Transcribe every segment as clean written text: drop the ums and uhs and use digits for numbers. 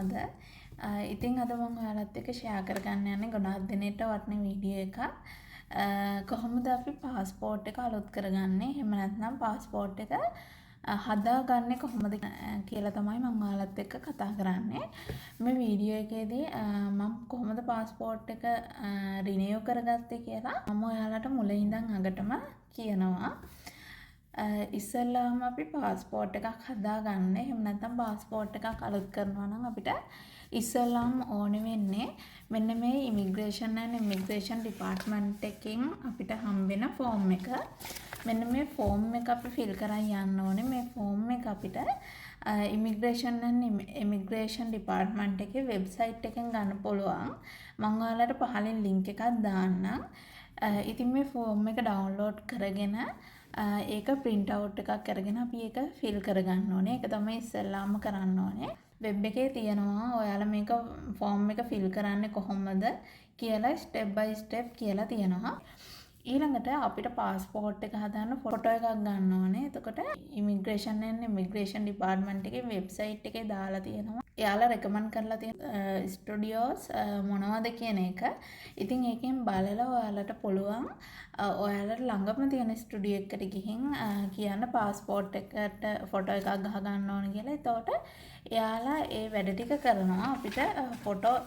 කොහොමද? ඉතින් අද මම ඔයාලත් එක්ක ෂෙයා කරගන්න යන්නේ ගොඩාක් දිනෙට වටින වීඩියෝ එකක්. කොහොමද අපි පාස්පෝර්ට් එක අලුත් කරගන්නේ? එහෙම නැත්නම් පාස්පෝර්ට් එක හදාගන්නේ කොහොමද කියලා තමයි මම ඔයාලත් එක්ක කතා කරන්නේ. මේ වීඩියෝ එකේදී මම කොහොමද පාස්පෝර්ට් එක රිනියු කරගත්තේ කියලා මම ඔයාලට මුලින් ඉඳන් අගටම කියනවා. ඉස්සෙල්ලාම අපි පාස්පෝර්ට් එකක් හදාගන්න. එහෙම නැත්නම් පාස්පෝර්ට් එකක් අලුත් කරනවා නම් අපිට ඉස්සෙල්ලාම ඕනේ වෙන්නේ මෙන්න මේ ඉමිග්‍රේෂන් ඇන්ඩ් ඉමිග්‍රේෂන් ඩිපාර්ට්මන්ට් එකකින් අපිට හම්බෙන ෆෝම් එක. මෙන්න මේ ෆෝම් එක අපි ෆිල් කරන් යන්න ඕනේ. මේ ෆෝම් එක අපිට ඉමිග්‍රේෂන් ඇන්ඩ් ඉමිග්‍රේෂන් ඩිපාර්ට්මන්ට් එකේ වෙබ්සයිට් එකෙන් ගන්න පුළුවන්. මම ඔයාලට පහලින් ලින්ක් එකක් දාන්නම්. ඉතින් මේ ෆෝම් එක ඩවුන්ලෝඩ් කරගෙන ඒක print out එකක් අරගෙන අපි ඒක fill කරගන්න ඕනේ. ඒක තමයි ඉස්සෙල්ලාම කරන්න ඕනේ. වෙබ් එකේ තියෙනවා ඔයාලා මේක ෆෝම් එක fill කරන්නේ කොහොමද කියලා step by step කියලා තියෙනවා. ඊළඟට අපිට පාස්පෝර්ට් එක හදාන්න ෆොටෝ එකක් ගන්න ඕනේ. එතකොට ඉමිග්‍රේෂන් ඇන්ඩ් ඉමිග්‍රේෂන් ඩිපාර්ට්මන්ට් එකේ වෙබ්සයිට් එකේ දාලා තියෙනවා. එයාලා රෙකමන්ඩ් කරලා තියෙන ස්ටුඩියෝස් මොනවද කියන එක. ඉතින් ඒකෙන් බලලා ඔයාලට පුළුවන් ඔයාලට ළඟම තියෙන ස්ටුඩියෝ එකට ගිහින් කියන්න පාස්පෝර්ට් එකට ෆොටෝ එකක් ගහ ගන්න ඕනේ කියලා. එතකොට එයාලා ඒ වැඩ ටික කරනවා. අපිට ෆොටෝ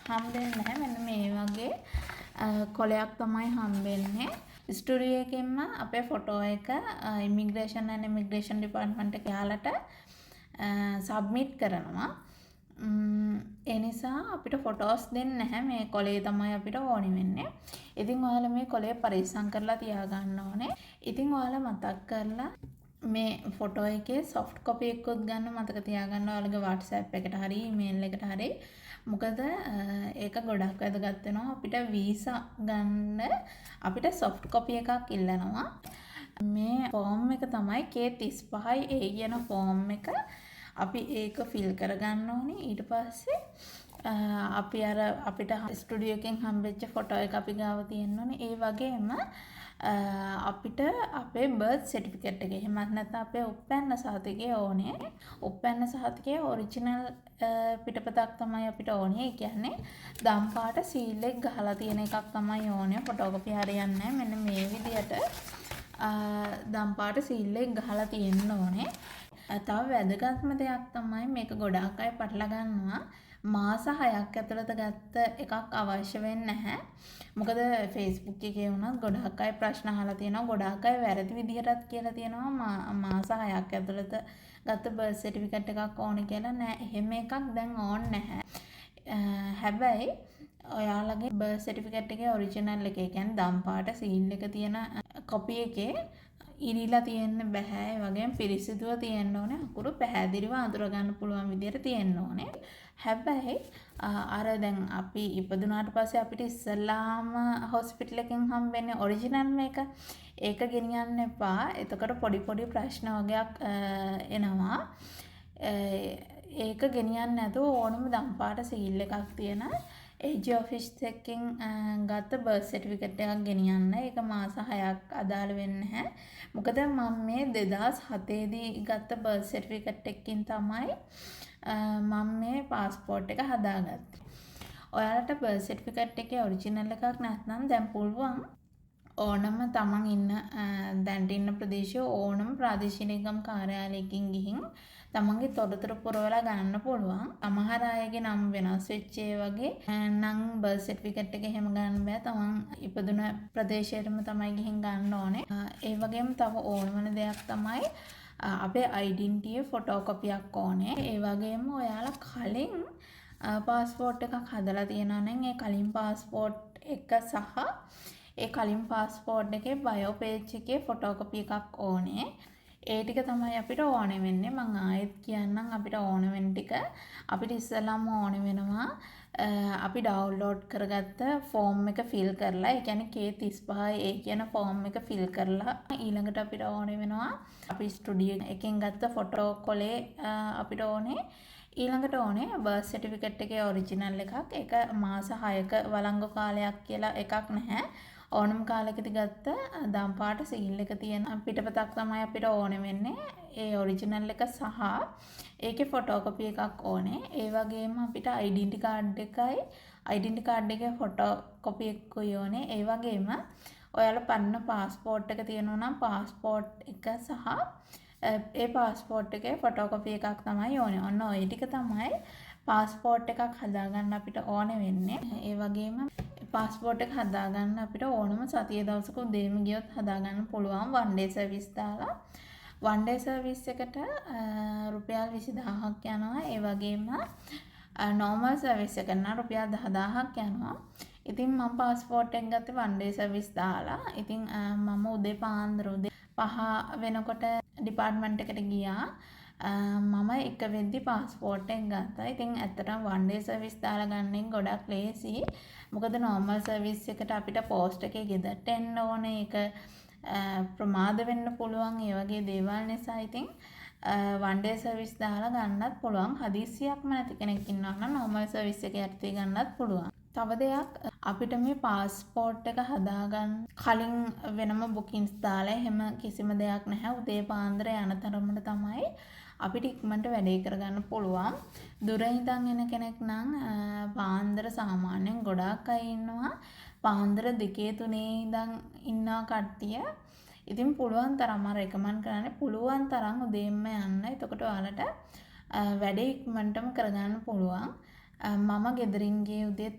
හම්බෙන්නේ නැහැ. මෙන්න මේ වගේ කොලයක් තමයි හම්බෙන්නේ. ස්ටුඩියෝ එකෙන්ම අපේ ෆොටෝ එක ඉමිග්‍රේෂන් ඇන්ඩ් ඉමිග්‍රේෂන් ඩිපාර්ට්මන්ට් එක යාලට සබ්මිට් කරනවා. ඒ නිසා අපිට ෆොටෝස් දෙන්නේ නැහැ. මේ කොලේ තමයි අපිට ඕනි වෙන්නේ. ඉතින් ඔයාලා මේ කොලේ පරිස්සම් කරලා තියාගන්න ඕනේ. ඉතින් ඔයාලා මතක් කරලා මේ ෆොටෝ එකේ සොෆ්ට් කොපි එකකුත් ගන්න මතක තියාගන්න. ඔයාලගේ WhatsApp එකට හරි ඊමේල් එකට හරි. මොකද ඒක ගොඩක් වැදගත් වෙනවා. අපිට වීසා ගන්න අපිට සොෆ්ට් කොපි එකක් ඉල්ලනවා. මේ ෆෝම් එක තමයි K35A කියන ෆෝම් එක. අපි ඒක ෆිල් කරගන්න ඕනේ. ඊට පස්සේ අපි අර අපිට ස්ටුඩියෝ එකෙන් හම්බෙච්ච ෆොටෝ එක අපි ගාව තියෙන්න ඕනේ. ඒ වගේම අපිට අපේ බර්ත් සර්ටිෆිකේට් එක එහෙමත් නැත්නම් අපේ උප්පැන්න සහතිකය ඕනේ. උප්පැන්න සහතිකයේ ඔරිජිනල් පිටපතක් තමයි අපිට ඕනේ. ඒ කියන්නේ දම් පාට සීල් එක ගහලා තියෙන එකක් තමයි ඕනේ. ෆොටෝකොපි හරියන්නේ නැහැ. මෙන්න මේ විදිහට දම් පාට සීල් එක ගහලා තියෙන්න ඕනේ. තව වැදගත්ම දෙයක් තමයි මේක ගොඩාක් අය පටල ගන්නවා. මාස 6ක් ඇතුළත ගත්ත එකක් අවශ්‍ය වෙන්නේ නැහැ. මොකද Facebook එකේ වුණත් ගොඩාක් අය ප්‍රශ්න අහලා තියෙනවා. ගොඩාක් අය වැරදි විදිහටත් කියලා තියෙනවා මාස 6ක් ඇතුළත ගත්ත බර්ත් සර්ටිෆිකේට් එකක් ඕනේ කියලා. නෑ, එහෙම එකක් දැන් ඕනේ නැහැ. හැබැයි ඔයාලගේ බර්ත් සර්ටිෆිකේට් එකේ ඔරිජිනල් එක, ඒ කියන්නේ දම් පාට සීල් එක තියෙන කොපි එකේ ඉරිලා තියෙන්න බෑ. ඒ වගේම පිරිසිදුව තියෙන්න ඕනේ. අකුරු පැහැදිලිව අඳුර ගන්න පුළුවන් විදිහට තියෙන්න ඕනේ. හැබැයි අර දැන් අපි ඉපදුනාට පස්සේ අපිට ඉස්සල්ලාම හොස්පිටල් එකෙන් හම්බෙන්නේ ඔරිජිනල් මේක. ඒක ගෙනියන්න එපා. එතකොට පොඩි ප්‍රශ්න වගේක් එනවා. ඒක ගෙනියන්න නැතුව ඕනම දම් පාට සීල් එකක් තියෙන AG ඔෆිස් එකකින් ගත්ත බර්ත් සර්ටිෆිකේට් එකක් ගෙනියන්න. ඒක මාස 6ක් අදාළ වෙන්නේ නැහැ. මොකද මම මේ 2007 දී ගත්ත බර්ත් සර්ටිෆිකේට් එකකින් තමයි මම මේ පාස්පෝර්ට් එක හදාගත්තේ. ඔයාලට බර්ත් සර්ටිෆිකේට් එකේ ඔරිජිනල් එකක් නැත්නම් දැන් පුළුවන් ඕනම තමන් ඉන්න දැන්ට ඉන්න ප්‍රදේශයේ ඕනම ප්‍රාදේශීය කාර්යාලයකින් ගිහින් තමන්ගේ තොරතුරු පුරවලා ගන්න පුළුවන්. සමහර අයගේ නම් වෙනස් වෙච්ච ඒ වගේ නම් බර්ත් සර්ටිෆිකේට් එක එහෙම ගන්න බෑ. තමන් ඉපදුන ප්‍රදේශයටම තමයි ගිහින් ගන්න ඕනේ. ඒ වගේම තව ඕන වෙන දෙයක් තමයි අපේ ඩෙන්ටිටි ෆොටෝකොපියක් ඕනේ. ඒ වගේම ඔයාලා කලින් පාස්පෝර්ට් එකක් හදලා තියෙනවා නම් ඒ කලින් පාස්පෝර්ට් එක සහ ඒ කලින් පාස්පෝර්ට් එකේ බයෝ පේජ් එකේ ෆොටෝකොපි එකක් ඕනේ. ඒ ටික තමයි අපිට ඕන වෙන්නේ. මම ආයෙත් කියන්නම් අපිට ඕන වෙන ටික. අපිට ඉස්සෙල්ලාම ඕන වෙනවා අපි ඩවුන්ලෝඩ් කරගත්ත ෆෝම් එක ෆිල් කරලා, ඒ කියන්නේ K35A කියන ෆෝම් එක ෆිල් කරලා ඊළඟට අපිට ඕන වෙනවා අපි ස්ටුඩියෝ එකෙන් ගත්ත ෆොටෝ කොලේ අපිට ඕනේ. ඊළඟට ඕනේ බර්ත් සර්ටිෆිකේට් එකේ ඔරිජිනල් එකක්. ඒක මාස 6ක වළංගු කාලයක් කියලා එකක් නැහැ. ඕනම කාලෙකදී ගත්ත දම් පාට සීල් එක තියෙන පිටපතක් තමයි අපිට ඕනේ වෙන්නේ. ඒ ඔරිජිනල් එක සහ ඒකේ ෆොටෝකොපි එකක් ඕනේ. ඒ වගේම අපිට ඩෙන්ටි කාඩ් එකේ ෆොටෝකොපි එකකුයි ඕනේ. ඒ වගේම ඔයාලා පරණ පාස්පෝර්ට් එක තියෙනවා නම් පාස්පෝර්ට් එක සහ ඒ පාස්පෝර්ට් එකේ ෆොටෝකොපි එකක් තමයි ඕනේ. ඔන්න ඔය ටික තමයි පාස්පෝර්ට් එකක් හදාගන්න අපිට ඕනේ වෙන්නේ. ඒ වගේම පාස්පෝර්ට් එක හදාගන්න අපිට ඕනම සතිය දවසක උදේම ගියොත් හදාගන්න පුළුවන් වන් ඩේ සර්විස් දාලා. වන් ඩේ සර්විස් එකට රුපියල් 20000ක් යනවා. ඒ වගේම නෝමල් සර්විස් එකට නම් රුපියල් 10000ක් යනවා. ඉතින් මම පාස්පෝර්ට් එක ගත්තේ වන් ඩේ සර්විස් දාලා. ඉතින් මම උදේ 5 වෙනකොට ඩිපාර්ට්මන්ට් එකට ගියා. මම එක වෙද්දි පාස්පෝර්ට් එක ගත්තා. ඉතින් ඇත්තටම වන් ඩේ සර්විස් දාලා ගන්න එක ගොඩක් ලේසි. මොකද නෝමල් සර්විස් එකට අපිට පෝස්ට් එකේ ගෙදරට එන්න ඕනේ. ඒක ප්‍රමාද වෙන්න පුළුවන්. ඒ වගේ දේවල් නිසා ඉතින් වන් ඩේ සර්විස් දාලා ගන්නත් පුළුවන්. හදිස්සියක්ම නැති කෙනෙක් ඉන්නවා නම් නෝමල් සර්විස් එක යටතේ ගන්නත් පුළුවන්. තව දෙයක් අපිට මේ පාස්පෝර්ට් එක හදාගන්න කලින් වෙනම බුකින්ස් දාලා එහෙම කිසිම දෙයක් නැහැ. උදේ පාන්දර යන තරමට තමයි අපිට ඉක්මනට වැඩේ කරගන්න පුළුවන්. දුර ඉඳන් එන කෙනෙක් නම් පාන්දර සාමාන්‍යයෙන් ගොඩාක් අය ඉන්නවා. පාන්දර 2-3 ඉඳන් ඉන්නා කට්ටිය. ඉතින් පුළුවන් තරම් මම රෙකමන්ඩ් කරන්නේ පුළුවන් තරම් උදේම යන්න. එතකොට ඔයාලට වැඩේ ඉක්මනටම කරගන්න පුළුවන්. මම ගෙදරින් ගියේ උදේ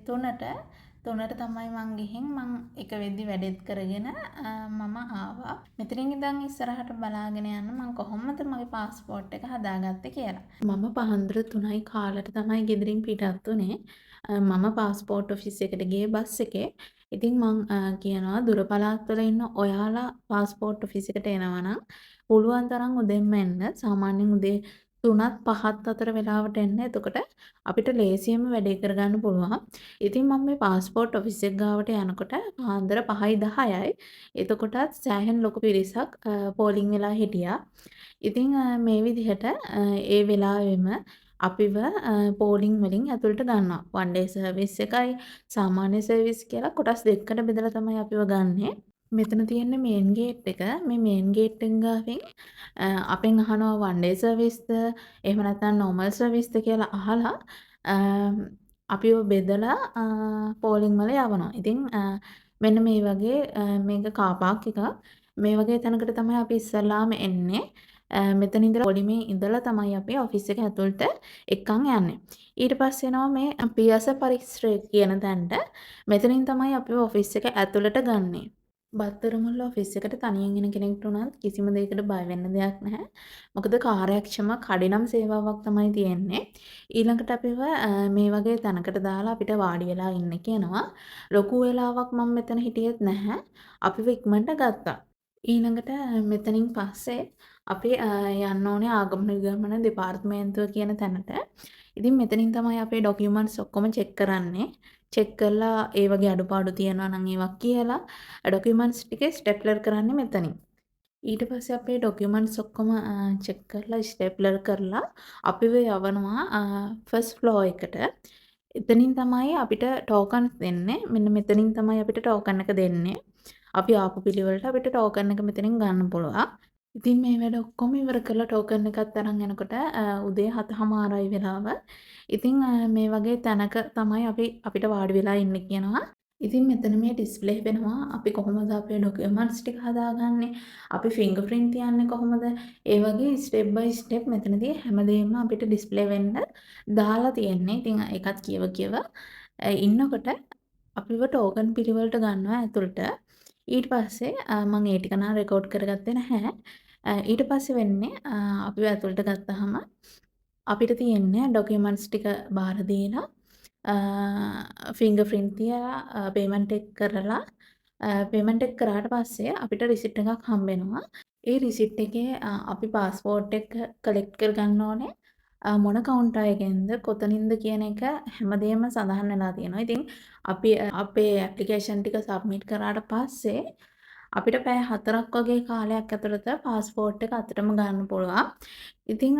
3ට තමයි මං ගිහින් මං එක වෙද්දි වැඩෙත් කරගෙන මම ආවා. මෙතනින් ඉඳන් ඉස්සරහට බලාගෙන යන්න මං කොහොමද මගේ පාස්පෝර්ට් එක හදාගත්තේ කියලා. මම පාන්දර 3යි කාලට තමයි ගෙදරින් පිටත් උනේ. මම පාස්පෝර්ට් ඔෆිස් එකට ගියේ බස් එකේ. ඉතින් මං කියනවා දුර පළාත්වල ඉන්න ඔයාලා පාස්පෝර්ට් ඔෆිස් එකට එනවා නම් පුළුවන් තරම් උදෙන්ම එන්න. සාමාන්‍යයෙන් උදේ 3-5 අතර වෙලාවට එන්න. එතකොට අපිට ලේසියෙන්ම වැඩේ කරගන්න පුළුවන්. ඉතින් මම මේ පාස්පෝර්ට් ඔෆිස් එක ගාවට යනකොට පාන්දර 5:10යි. එතකොටත් සෑහෙන ලොකු පිරිසක් පෝලිං වෙලා හිටියා. ඉතින් මේ විදිහට ඒ වෙලාවෙම අපිව පෝලිං වලින් ඇතුළට ගන්නවා. වන් ඩේ සර්විස් එකයි සාමාන්‍ය සර්විස් කියලා කොටස් දෙකකට බෙදලා තමයි අපිව ගන්නෙ. මෙතන තියෙන මේන් ගේට් එක. මේ මේන් ගේට් එක ගාවින් අපෙන් අහනවා වන් ඩේ සර්විස්ද එහෙම නැත්නම් නෝමල් සර්විස්ද කියලා අහලා අපිව බෙදලා පෝලිං වල යවනවා. ඉතින් මෙන්න මේ වගේ මේක කාපාක් එකක්. මේ වගේ තැනකට තමයි අපි ඉස්සල්ලාම එන්නේ. මෙතන ඉඳලා පොලිමේ ඉඳලා තමයි අපි ඔෆිස් එක ඇතුළට එක්කන් යන්නේ. ඊට පස්සේ එනවා මේ පියස පරිශ්‍රය කියන තැනට. මෙතනින් තමයි අපි ඔෆිස් එක ඇතුළට ගන්නෙ. බත්තරමුල්ල ඔෆිස් එකට තනියෙන් එන කෙනෙක්ට උනත් කිසිම දෙයකට බය වෙන්න දෙයක් නැහැ. මොකද කාර්යක්ෂම කඩිනම් සේවාවක් තමයි තියෙන්නේ. ඊළඟට අපිව මේ වගේ තැනකට දාලා අපිට වාඩි වෙලා ඉන්න කියනවා. ලොකු වෙලාවක් මම මෙතන හිටියෙත් නැහැ. අපිව ඉක්මනට ගත්තා. ඊළඟට මෙතනින් පස්සේ අපි යන්න ඕනේ ආගමන විගමන දෙපාර්තමේන්තුව කියන තැනට. ඉතින් මෙතනින් තමයි අපේ ඩොකියුමන්ට්ස් ඔක්කොම චෙක් කරන්නේ. චෙක් කරලා ඒ වගේ අඩුපාඩු තියෙනවා නම් ඒවා කියලා ඩොකියුමන්ට්ස් ටික ස්ටෙප්ලර් කරන්නේ මෙතනින්. ඊට පස්සේ අපේ ඩොකියුමන්ට්ස් ඔක්කොම චෙක් කරලා ස්ටෙප්ලර් කරලා අපිව යවනවා ෆස්ට් ෆ්ලෝර් එකට. එතනින් තමයි අපිට ටෝකන්ස් දෙන්නේ. මෙන්න මෙතනින් තමයි අපිට ටෝකන් එක දෙන්නේ. අපි ආපු පිළිවෙලට අපිට ටෝකන් එක මෙතනින් ගන්න පුළුවන්. ඉතින් මේ වැඩ ඔක්කොම ඉවර කරලා ටෝකන් එකත් අරන් යනකොට උදේ 7:00මාරයි වෙලාව. ඉතින් මේ වගේ තැනක තමයි අපිට වාඩි වෙලා ඉන්න කියනවා. ඉතින් මෙතන මේ ඩිස්ප්ලේ වෙනවා අපි කොහොමද අපේ ඩොකියුමන්ට්ස් ටික හදාගන්නේ, අපි ෆින්ගර් ප්‍රින්ට් තියන්නේ කොහොමද, ඒ වගේ ස්ටෙප් බයි ස්ටෙප් මෙතනදී හැමදේම අපිට ඩිස්ප්ලේ වෙන්න දාලා තියෙන්නේ. ඉතින් ඒකත් කියව ඉන්නකොට අපිව ටෝකන් පිළිවෙලට ගන්නවා ඇතුළට. ඊට පස්සේ මම ඒ ටික නම් රෙකෝඩ් කරගත්තේ නැහැ. ඊට පස්සේ වෙන්නේ අපිව ඇතුළට ගත්තාම අපිට තියෙන්නේ ඩොකියුමන්ට්ස් ටික බාර දීලා ෆින්ගර් ප්‍රින්ට් තියලා පේමන්ට් එක කරලා පේමන්ට් එක කරාට පස්සේ අපිට රිසිට් එකක් හම්බ වෙනවා. ඒ රිසිට් එකේ අපි පාස්පෝර්ට් එක කලෙක්ට් කරගන්න ඕනේ. මොන කවුන්ටර් එකෙන්ද කොතනින්ද කියන එක හැමදේම සඳහන් වෙලා තියෙනවා. ඉතින් අපි අපේ ඇප්ලිකේෂන් ටික සබ්මිට් කරාට පස්සේ අපිට පැය 4ක් වගේ කාලයක් ඇතුළත පාස්පෝර්ට් එක අතටම ගන්න පුළුවන්. ඉතින්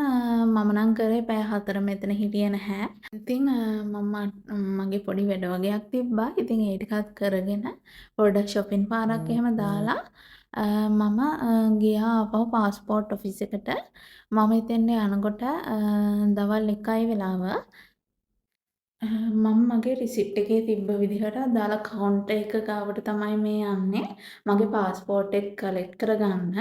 මම නම් කරේ පැය 4 මෙතන හිටියේ නැහැ. ඉතින් මගේ පොඩි වැඩ වගේක් තිබ්බා. ඉතින් ඒ ටිකත් කරගෙන පොඩ්ඩක් shopping පාරක් එහෙම දාලා මම ගියා ආපහු පාස්පෝර්ට් ඔෆිස් එකට. මම එතෙන්ට යනකොට දවල් 1යි වෙලාව. මම මගේ රිසිට් එකේ තිබ්බ විදිහට දාලා කවුන්ටර් එක ගාවට තමයි මේ යන්නේ මගේ පාස්පෝර්ට් එක කලෙක්ට් කරගන්න.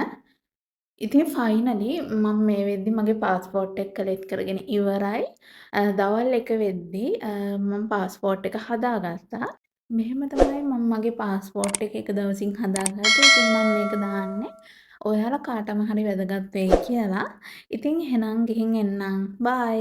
ඉතින් ෆයිනලි මම මේ වෙද්දි මගේ පාස්පෝර්ට් එක කලෙක්ට් කරගෙන ඉවරයි. දවල් 1 වෙද්දි මම පාස්පෝර්ට් එක හදාගත්තා. මෙහෙම තමයි මම මගේ පාස්පෝර්ට් එක දවසින් හදාගත්තේ. ඉතින් මම මේක දාන්නේ ඔයාලා කාටම හරි වැදගත් වෙයි කියලා. ඉතින් එහෙනම් ගිහින් එන්නම්. බායි.